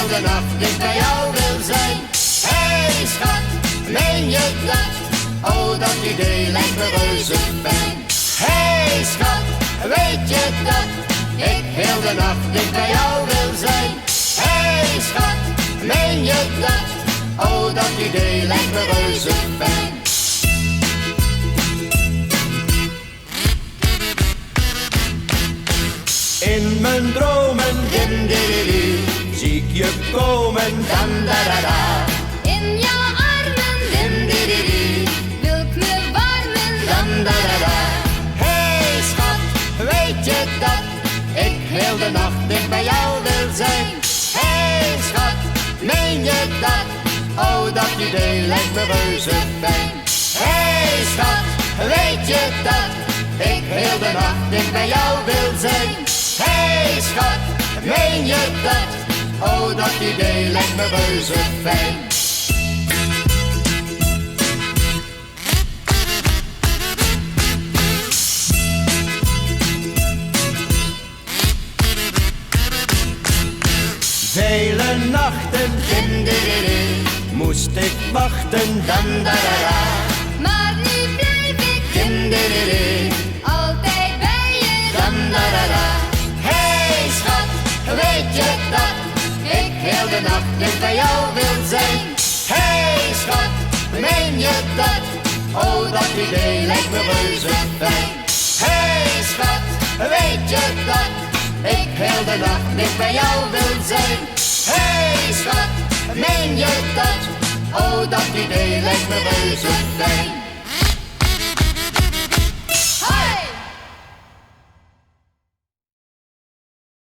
heel de nacht dicht bij jou wil zijn. Hey schat, meen je dat? Oh, dat idee lijkt me reuze fijn. Hey schat, weet je dat? Ik heel de nacht dicht bij jou wil zijn. Hey schat, meen je dat? Oh, dat idee lijkt me reuze fijn. In mijn dromen, dim-di-di-di, zie ik je komen, dan-da-da-da. In jouw armen, Dim-di-di-di, wil ik me warmen, dan-da-da-da. Hey schat, weet je dat? Ik heel de nacht dicht bij jou wil zijn. Hey schat, meen je dat? Oh, dat idee lijkt me reuze fijn. Hey schat, weet je dat? Ik heel de nacht dicht bij jou wil zijn. Hey schat, meen je dat? Oh, dat idee lijkt me reuze fijn. Vele nachten, dim-di-di-di, moest ik wachten, dan-da-da-da. maar nu blijf ik Dim-di-di-di, altijd bij je, dan-da-da-da. Hey schat, weet je dat? Ik heel de nacht dicht bij jou wil zijn. Hey schat, meen je dat? Oh, dat idee lijkt me reuze fijn. Hey schat, weet je dat? Ik heel de nacht dicht bij jou wil zijn. Hey schat, meen je dat? Oh, dat idee lijkt me reuze fijn.